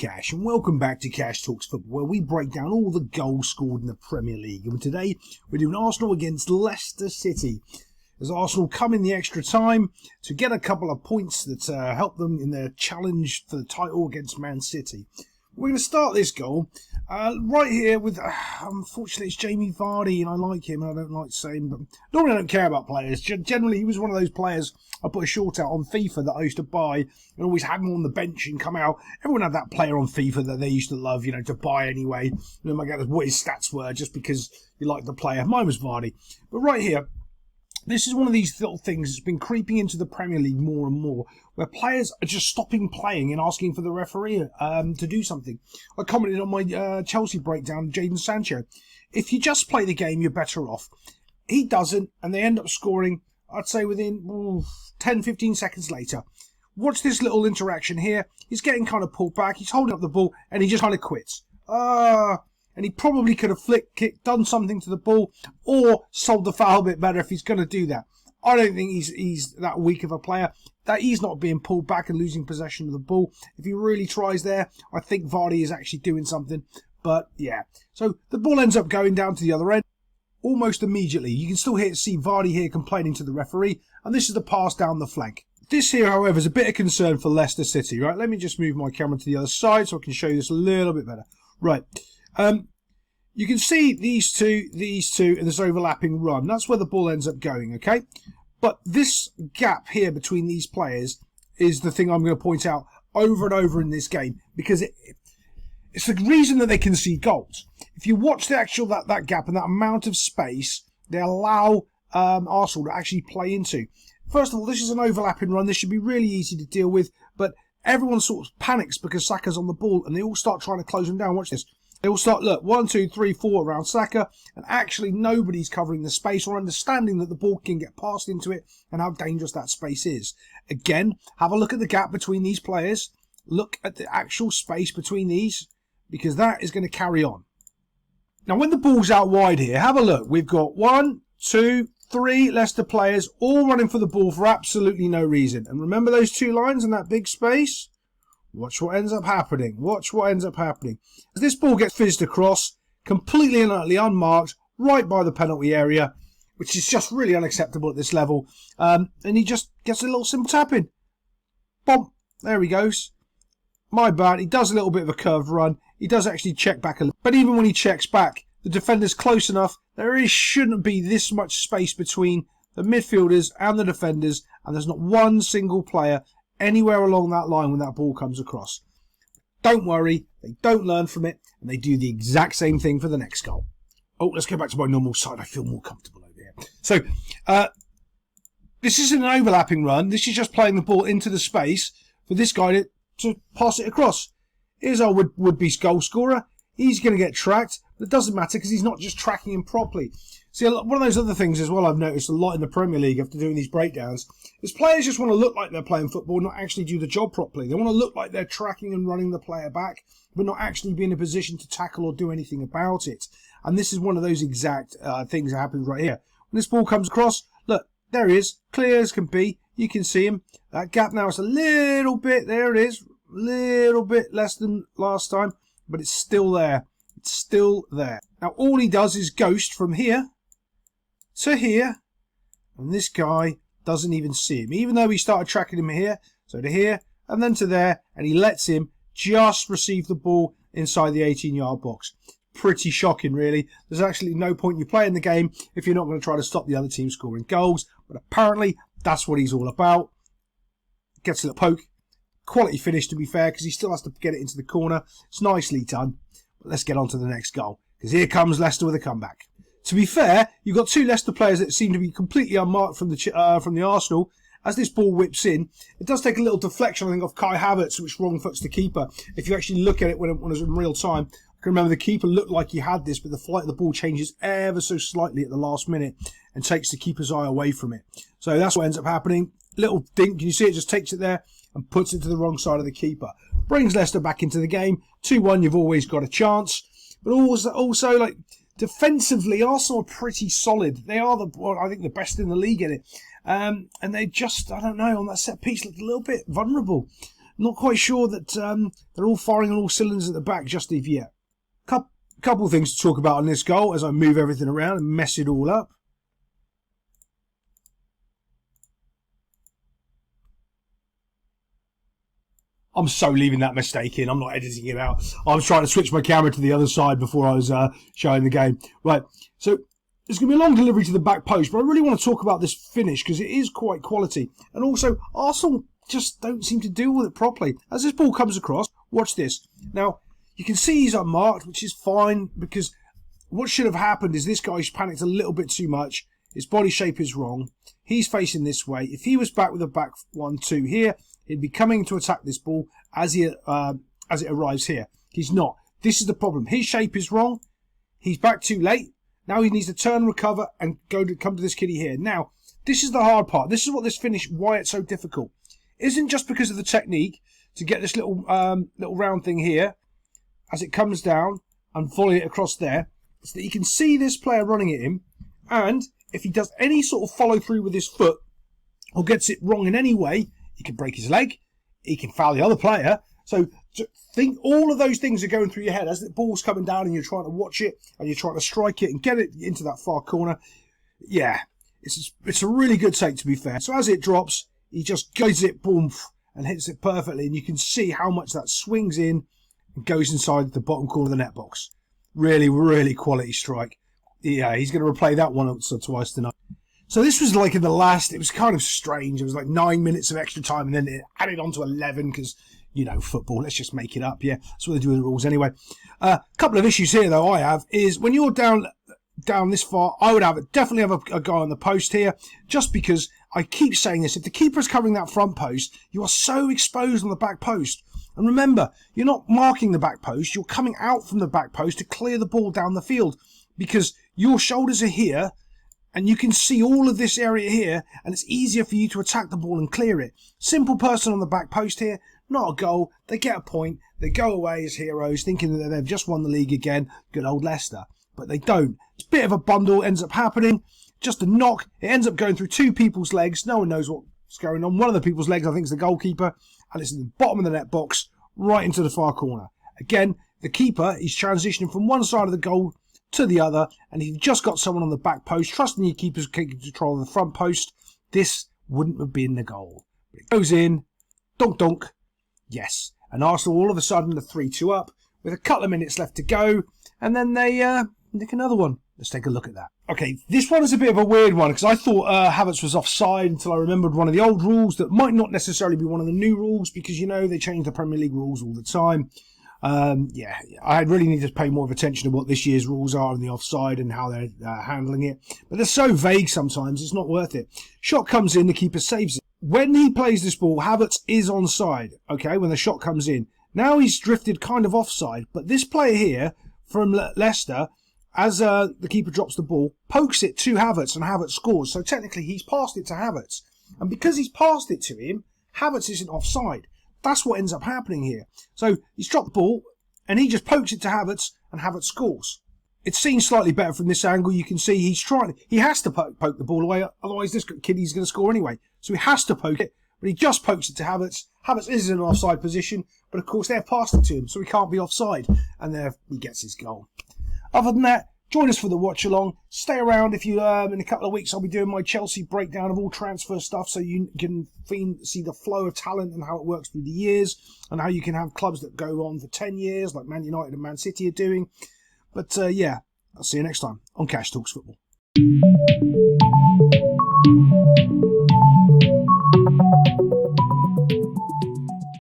Cash, and welcome back to Cash Talks Football, where we break down all the goals scored in the Premier League. And today we're doing Arsenal against Leicester City, as Arsenal come in the extra time to get a couple of points that help them in their challenge for the title against Man City. We're going to start this goal right here with, unfortunately, it's Jamie Vardy, and I like him, and I don't like saying, but normally I don't care about players. Generally, he was one of those players I put a short out on FIFA that I used to buy and always had him on the bench and come out. Everyone had that player on FIFA that they used to love, you know, to buy anyway. No matter what his stats were, just because you liked the player. Mine was Vardy. But right here, this is one of these little things that's been creeping into the Premier League more and more, where players are just stopping playing and asking for the referee to do something. I commented on my Chelsea breakdown, Jadon Sancho. If you just play the game, you're better off. He doesn't, and they end up scoring, I'd say, within 10-15 seconds later. Watch this little interaction here. He's getting kind of pulled back. He's holding up the ball, and he just kind of quits. And he probably could have flicked, kicked, done something to the ball, or sold the foul a bit better if he's going to do that. I don't think he's that weak of a player, that he's not being pulled back and losing possession of the ball. If he really tries there, I think Vardy is actually doing something. But, yeah. So, the ball ends up going down to the other end almost immediately. You can still see Vardy here complaining to the referee, and this is the pass down the flank. This here, however, is a bit of concern for Leicester City, right? Let me just move my camera to the other side so I can show you this a little bit better. Right. You can see these two, and this overlapping run. That's where the ball ends up going, okay? But this gap here between these players is the thing I'm going to point out over and over in this game, because it's the reason that they concede goals. If you watch the actual that gap and that amount of space they allow Arsenal to actually play into. First of all, this is an overlapping run. This should be really easy to deal with, but everyone sort of panics because Saka's on the ball, and they all start trying to close him down. Watch this. They will start, look, 1, 2, 3, 4 around Saka, and actually nobody's covering the space or understanding that the ball can get passed into it and how dangerous that space is. Again, have a look at the gap between these players. Look at the actual space between these, because that is going to carry on. Now, when the ball's out wide here, have a look. We've got 1, 2, 3 Leicester players all running for the ball for absolutely no reason. And remember those two lines in that big space? Watch what ends up happening. Watch what ends up happening. As this ball gets fizzed across, completely and utterly unmarked, right by the penalty area, which is just really unacceptable at this level. And he just gets a little simple tap-in. Bomb. There he goes. My bad. He does a little bit of a curved run. He does actually check back a little. But even when he checks back, the defender's close enough. There really shouldn't be this much space between the midfielders and the defenders. And there's not one single player anywhere along that line when that ball comes across. Don't worry, they don't learn from it, and they do the exact same thing for the next goal. Oh, let's go back to my normal side. I feel more comfortable over here. So, this isn't an overlapping run. This is just playing the ball into the space for this guy to pass it across. Here's our would-be goal scorer. He's going to get tracked, but it doesn't matter because he's not just tracking him properly. See, one of those other things as well I've noticed a lot in the Premier League after doing these breakdowns is players just want to look like they're playing football, not actually do the job properly. They want to look like they're tracking and running the player back, but not actually be in a position to tackle or do anything about it. And this is one of those exact things that happens right here. When this ball comes across, look, there he is, clear as can be. You can see him. That gap now is a little bit, there it is, a little bit less than last time, but it's still there. It's still there. Now, all he does is ghost from here to here, and this guy doesn't even see him, even though he started tracking him here, so to here, and then to there, and he lets him just receive the ball inside the 18-yard box. Pretty shocking, really. There's actually no point you playing the game if you're not going to try to stop the other team scoring goals, but apparently that's what he's all about. Gets a little poke. Quality finish, to be fair, because he still has to get it into the corner. It's nicely done. But let's get on to the next goal, because here comes Leicester with a comeback. To be fair, you've got two Leicester players that seem to be completely unmarked from the Arsenal. As this ball whips in, it does take a little deflection, I think, off Kai Havertz, which wrong foots the keeper. If you actually look at it when it was in real time, I can remember the keeper looked like he had this, but the flight of the ball changes ever so slightly at the last minute and takes the keeper's eye away from it. So that's what ends up happening. Little dink, can you see it? Just takes it there and puts it to the wrong side of the keeper. Brings Leicester back into the game. 2-1, you've always got a chance. But also like, defensively, Arsenal are pretty solid. They are, I think, the best in the league at it. And they just, I don't know, on that set piece looked a little bit vulnerable. Not quite sure that they're all firing on all cylinders at the back just as yet. Couple of things to talk about on this goal as I move everything around and mess it all up. I'm so leaving that mistake in. I'm not editing it out. I was trying to switch my camera to the other side before I was showing the game. Right, so there's going to be a long delivery to the back post, but I really want to talk about this finish because it is quite quality. And also, Arsenal just don't seem to deal with it properly. As this ball comes across, watch this. Now, you can see he's unmarked, which is fine because what should have happened is this guy's panicked a little bit too much. His body shape is wrong. He's facing this way. If he was back with a back 1-2 here, he'd be coming to attack this ball as it arrives here. He's not. This is the problem. His shape is wrong. He's back too late. Now he needs to turn, recover, and come to this kiddie here. Now, this is the hard part. This is what this finish, why it's so difficult. It isn't just because of the technique to get this little round thing here as it comes down and volley it across there. It's that you can see this player running at him, and if he does any sort of follow through with his foot or gets it wrong in any way, he can break his leg, he can foul the other player. So think all of those things are going through your head as the ball's coming down and you're trying to watch it and you're trying to strike it and get it into that far corner. Yeah, it's a really good take, to be fair. So as it drops, he just guides it, boom, and hits it perfectly. And you can see how much that swings in and goes inside the bottom corner of the net box. Really, really quality strike. Yeah, he's going to replay that once or twice tonight. So this was like in the last, it was kind of strange. It was like 9 minutes of extra time and then it added on to 11 because, you know, football, let's just make it up. Yeah, that's what they do with the rules anyway. A couple of issues here, though, I have, is when you're down this far, I would definitely have a guy on the post here, just because I keep saying this. If the keeper is covering that front post, you are so exposed on the back post. And remember, you're not marking the back post. You're coming out from the back post to clear the ball down the field because your shoulders are here and you can see all of this area here and it's easier for you to attack the ball and clear it. Simple person on the back post here, not a goal. They get a point. They go away as heroes thinking that they've just won the league again. Good old Leicester. But they don't. It's a bit of a bundle ends up happening. Just a knock. It ends up going through two people's legs. No one knows what's going on. One of the people's legs, I think, is the goalkeeper. And it's in the bottom of the net box, right into the far corner. Again, the keeper is transitioning from one side of the goal to the other. And if you've just got someone on the back post, trusting your keeper's taking control of the front post, this wouldn't have been the goal. But it goes in. Donk, donk. Yes. And Arsenal all of a sudden are 3-2 up with a couple of minutes left to go. And then they nick another one. Let's take a look at that. Okay, this one is a bit of a weird one because I thought Havertz was offside until I remembered one of the old rules that might not necessarily be one of the new rules because, you know, they change the Premier League rules all the time. Yeah, I really need to pay more of attention to what this year's rules are and the offside and how they're handling it. But they're so vague sometimes, it's not worth it. Shot comes in, the keeper saves it. When he plays this ball, Havertz is onside, okay, when the shot comes in. Now he's drifted kind of offside, but this player here from Leicester, as the keeper drops the ball, pokes it to Havertz and Havertz scores. So technically he's passed it to Havertz. And because he's passed it to him, Havertz isn't offside. That's what ends up happening here. So he's dropped the ball and he just pokes it to Havertz and Havertz scores. It's seen slightly better from this angle. You can see he has to poke the ball away, otherwise this kiddie's going to score anyway. So he has to poke it, but he just pokes it to Havertz. Havertz is in an offside position, but of course they've passed it to him, so he can't be offside. And there he gets his goal. Other than that, join us for the watch along. Stay around if you in a couple of weeks I'll be doing my Chelsea breakdown of all transfer stuff so you can see the flow of talent and how it works through the years and how you can have clubs that go on for 10 years like Man United and Man City are doing. But yeah, I'll see you next time on Cash Talks Football.